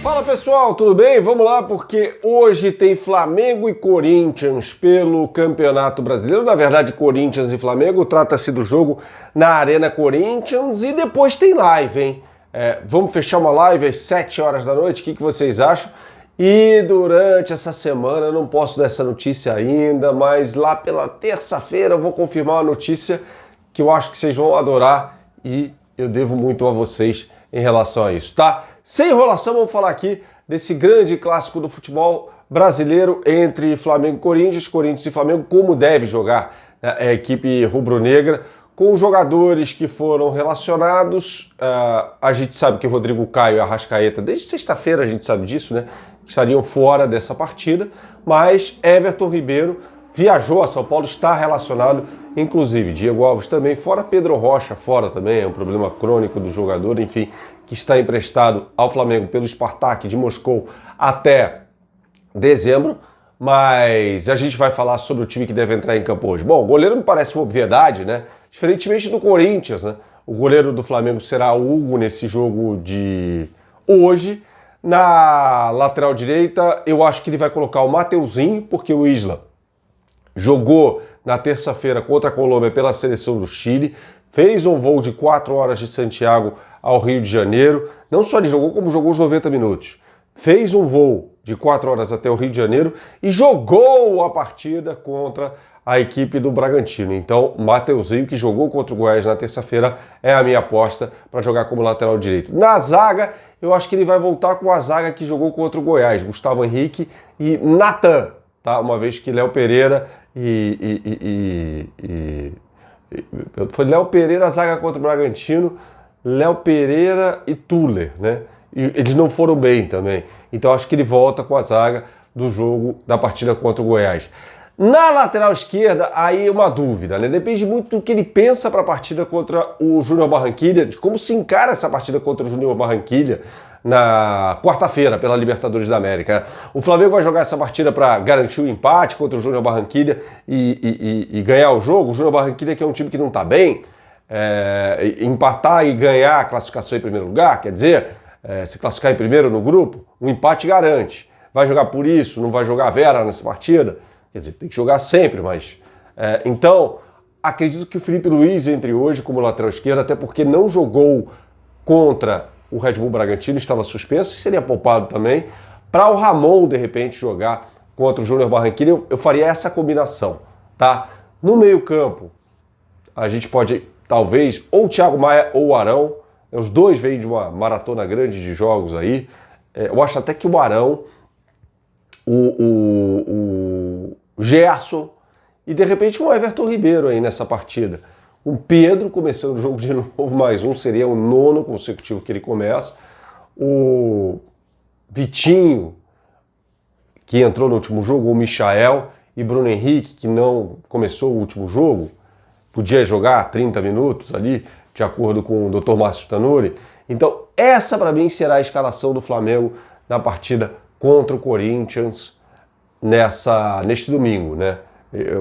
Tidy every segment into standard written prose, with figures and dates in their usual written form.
Fala pessoal, tudo bem? Vamos lá porque hoje tem Flamengo e Corinthians pelo Campeonato Brasileiro. Na verdade, Corinthians e Flamengo, trata-se do jogo na Arena Corinthians e depois tem live, hein? Vamos fechar uma live às 7 horas da noite, o que vocês acham? E durante essa semana, eu não posso dar essa notícia ainda, mas lá pela terça-feira eu vou confirmar uma notícia que eu acho que vocês vão adorar e eu devo muito a vocês em relação a isso, tá? Sem enrolação, vamos falar aqui desse grande clássico do futebol brasileiro entre Flamengo e Corinthians, Corinthians e Flamengo, como deve jogar a equipe rubro-negra, com jogadores que foram relacionados. A gente sabe que o Rodrigo Caio e a Arrascaeta, desde sexta-feira a gente sabe disso, né? Estariam fora dessa partida, mas Everton Ribeiro viajou a São Paulo, está relacionado, inclusive Diego Alves também, fora Pedro Rocha, fora também, é um problema crônico do jogador, enfim, que está emprestado ao Flamengo pelo Spartak de Moscou até dezembro, mas a gente vai falar sobre o time que deve entrar em campo hoje. Bom, o goleiro me parece uma obviedade, né? Diferentemente do Corinthians, né? O goleiro do Flamengo será o Hugo nesse jogo de hoje. Na lateral direita, eu acho que ele vai colocar o Mateuzinho, porque o Isla jogou na terça-feira contra a Colômbia pela seleção do Chile, fez um voo de 4 horas de Santiago ao Rio de Janeiro, não só ele jogou, como jogou os 90 minutos. Fez um voo de 4 horas até o Rio de Janeiro e jogou a partida contra a equipe do Bragantino. Então, Mateuzinho, que jogou contra o Goiás na terça-feira, é a minha aposta para jogar como lateral direito. Na zaga, eu acho que ele vai voltar com a zaga que jogou contra o Goiás, Gustavo Henrique e Natan, tá? Uma vez que Léo Pereira foi Léo Pereira, a zaga contra o Bragantino, Léo Pereira e Tuller, né? E eles não foram bem também. Então acho que ele volta com a zaga do jogo da partida contra o Goiás. Na lateral esquerda, aí é uma dúvida, né? Depende muito do que ele pensa para a partida contra o Júnior Barranquilla, de como se encara essa partida contra o Júnior Barranquilla na quarta-feira pela Libertadores da América. O Flamengo vai jogar essa partida para garantir o empate contra o Júnior Barranquilla e ganhar o jogo. O Júnior Barranquilla, que é um time que não está bem, empatar e ganhar a classificação em primeiro lugar, quer dizer, se classificar em primeiro no grupo, o empate garante. Vai jogar por isso, não vai jogar a Vera nessa partida? Quer dizer, tem que jogar sempre, mas... então, acredito que o Felipe Luiz entre hoje como lateral esquerdo, até porque não jogou contra o Red Bull Bragantino, estava suspenso e seria poupado também. Para o Ramon, de repente, jogar contra o Júnior Barranquilla, eu faria essa combinação, tá? No meio-campo, a gente pode, talvez, ou o Thiago Maia ou o Arão. Os dois vêm de uma maratona grande de jogos aí. Eu acho até que o Arão, o Gerson e, de repente, um Everton Ribeiro aí nessa partida. O Pedro começando o jogo de novo, mais um, seria o 9º consecutivo que ele começa. O Vitinho, que entrou no último jogo, o Michael e Bruno Henrique, que não começou o último jogo, podia jogar 30 minutos ali, de acordo com o Dr. Márcio Tanuri. Então, essa para mim será a escalação do Flamengo na partida contra o Corinthians neste domingo, né?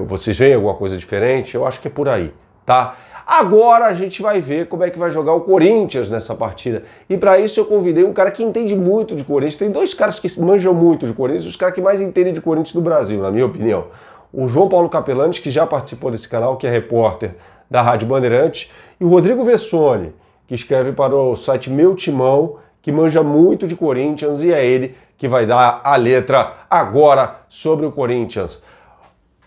Vocês veem alguma coisa diferente? Eu acho que é por aí, tá? Agora a gente vai ver como é que vai jogar o Corinthians nessa partida. E para isso eu convidei um cara que entende muito de Corinthians. Tem dois caras que manjam muito de Corinthians, os caras que mais entendem de Corinthians do Brasil, na minha opinião. O João Paulo Capelanes, que já participou desse canal, que é repórter da Rádio Bandeirantes, e o Rodrigo Vessone, que escreve para o site Meu Timão, que manja muito de Corinthians, e é ele que vai dar a letra agora sobre o Corinthians.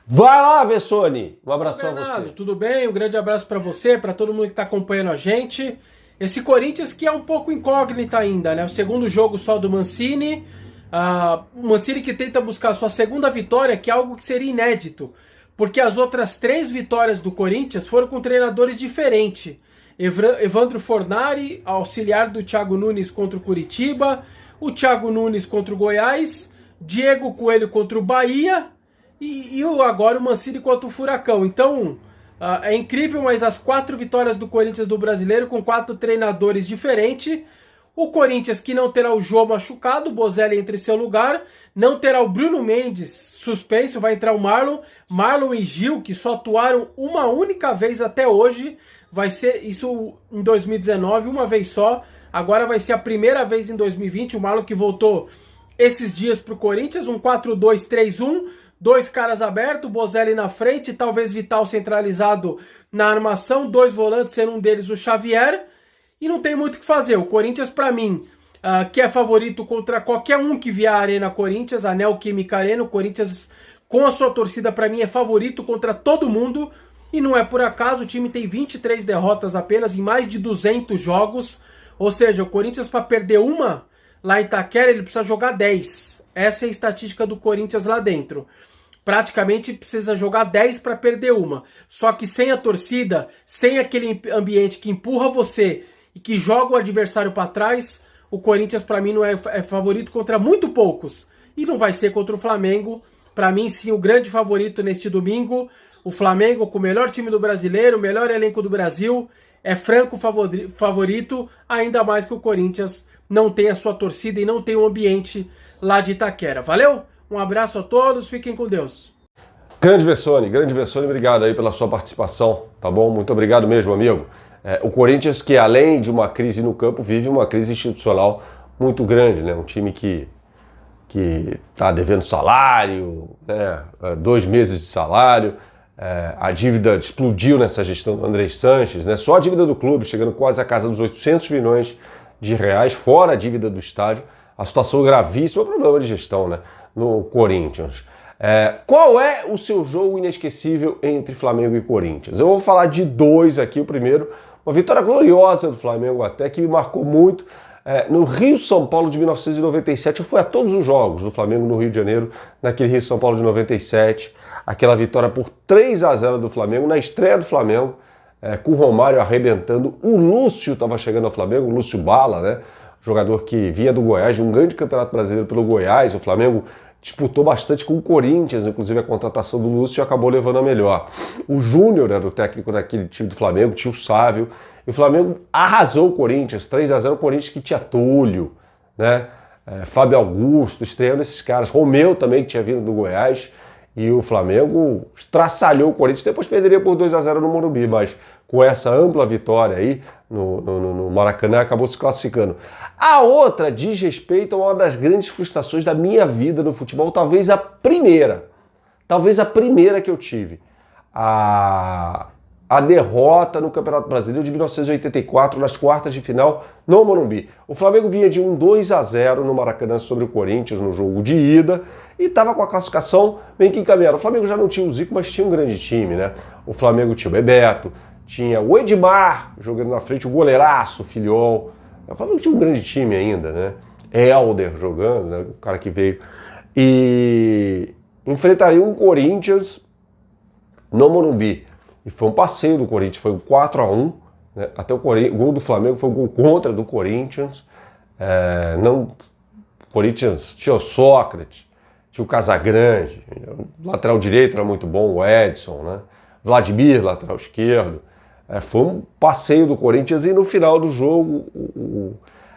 Vai lá, Vessone! Um abraço a você. Tudo bem? Um grande abraço para você, para todo mundo que está acompanhando a gente. Esse Corinthians que é um pouco incógnita ainda, né? O segundo jogo só do Mancini. O Mancini que tenta buscar a sua segunda vitória, que é algo que seria inédito, porque as outras 3 vitórias do Corinthians foram com treinadores diferentes. Evandro Fornari, auxiliar do Thiago Nunes contra o Curitiba, o Thiago Nunes contra o Goiás, Diego Coelho contra o Bahia e agora o Mancini contra o Furacão. Então, é incrível, mas as 4 vitórias do Corinthians do Brasileiro com 4 treinadores diferentes. O Corinthians que não terá o Jô machucado, o Bozelli entre seu lugar, não terá o Bruno Mendes suspenso, vai entrar o Marlon e Gil, que só atuaram uma única vez até hoje, vai ser isso em 2019, uma vez só. Agora vai ser a primeira vez em 2020, o Marlon que voltou esses dias pro Corinthians, um 4-2-3-1, 2 caras abertos, Bozelli na frente, talvez Vital centralizado na armação, 2 volantes, sendo um deles o Xavier, e não tem muito o que fazer. O Corinthians, para mim, que é favorito contra qualquer um que vier à Arena Corinthians, a Neoquímica Arena, o Corinthians com a sua torcida, para mim, é favorito contra todo mundo, e não é por acaso, o time tem 23 derrotas apenas em mais de 200 jogos, ou seja, o Corinthians para perder uma lá em Itaquera, ele precisa jogar 10. Essa é a estatística do Corinthians lá dentro. Praticamente precisa jogar 10 para perder uma. Só que sem a torcida, sem aquele ambiente que empurra você e que joga o adversário para trás, o Corinthians para mim não é favorito contra muito poucos. E não vai ser contra o Flamengo. Para mim sim, o grande favorito neste domingo, o Flamengo com o melhor time do brasileiro, o melhor elenco do Brasil, é franco favorito, ainda mais que o Corinthians não tem a sua torcida e não tem o ambiente lá de Itaquera. Valeu? Um abraço a todos, fiquem com Deus. Grande Vessone, obrigado aí pela sua participação, tá bom? Muito obrigado mesmo, amigo. O Corinthians que, além de uma crise no campo, vive uma crise institucional muito grande, né? Um time que está devendo salário, né? 2 meses de salário, a dívida explodiu nessa gestão do Andrés Sanches, né? Só a dívida do clube chegando quase à casa dos 800 milhões de reais, fora a dívida do estádio. A situação gravíssima, problema de gestão, né, no Corinthians. Qual é o seu jogo inesquecível entre Flamengo e Corinthians? Eu vou falar de 2 aqui. O primeiro, uma vitória gloriosa do Flamengo até, que me marcou muito. No Rio-São Paulo de 1997, eu fui a todos os jogos do Flamengo no Rio de Janeiro, naquele Rio-São Paulo de 97. Aquela vitória por 3-0 do Flamengo, na estreia do Flamengo, com o Romário arrebentando. O Lúcio estava chegando ao Flamengo, o Lúcio Bala, né? Jogador que vinha do Goiás, de um grande campeonato brasileiro pelo Goiás. O Flamengo disputou bastante com o Corinthians, inclusive a contratação do Lúcio acabou levando a melhor. O Júnior era o técnico daquele time do Flamengo, tinha o Sávio, e o Flamengo arrasou o Corinthians, 3-0, o Corinthians que tinha Túlio, né? Fábio Augusto, estreando esses caras, Romeu também, que tinha vindo do Goiás, e o Flamengo estraçalhou o Corinthians, depois perderia por 2-0 no Morumbi, mas com essa ampla vitória aí no Maracanã acabou se classificando. A outra diz respeito a uma das grandes frustrações da minha vida no futebol, talvez a primeira que eu tive. A derrota no Campeonato Brasileiro de 1984, nas quartas de final, no Morumbi. O Flamengo vinha de um 2-0 no Maracanã sobre o Corinthians no jogo de ida e estava com a classificação bem que encaminhada. O Flamengo já não tinha o Zico, mas tinha um grande time, né? O Flamengo tinha o Bebeto, tinha o Edmar jogando na frente, o goleiraço, o Filhol. O Flamengo tinha um grande time ainda, né? Helder jogando, né? O cara que veio. E enfrentaria um Corinthians no Morumbi. E foi um passeio do Corinthians, foi um 4-1, né? Até o gol do Flamengo foi um gol contra do Corinthians. O Corinthians tinha o Sócrates, tinha o Casagrande, o lateral direito era muito bom, o Edson, né? Vladimir, lateral esquerdo. Foi um passeio do Corinthians e no final do jogo,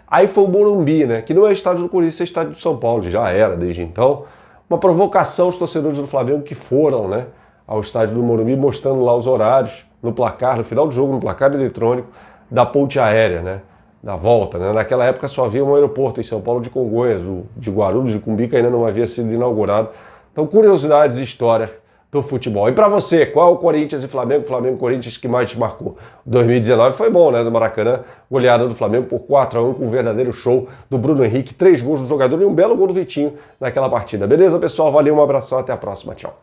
aí foi o Morumbi, né? Que não é estádio do Corinthians, é estádio do São Paulo, já era desde então. Uma provocação aos torcedores do Flamengo que foram, né, ao estádio do Morumbi, mostrando lá os horários no placar, no final do jogo, no placar eletrônico da ponte aérea, né, da volta, né? Naquela época só havia um aeroporto em São Paulo de Congonhas, o de Guarulhos, de Cumbica ainda não havia sido inaugurado. Então, curiosidades e história do futebol. E para você, qual é o Corinthians e Flamengo, Corinthians que mais te marcou? 2019 foi bom, né, do Maracanã, goleada do Flamengo por 4-1 com um verdadeiro show do Bruno Henrique, 3 gols do jogador e um belo gol do Vitinho naquela partida. Beleza, pessoal? Valeu, um abração, até a próxima, tchau.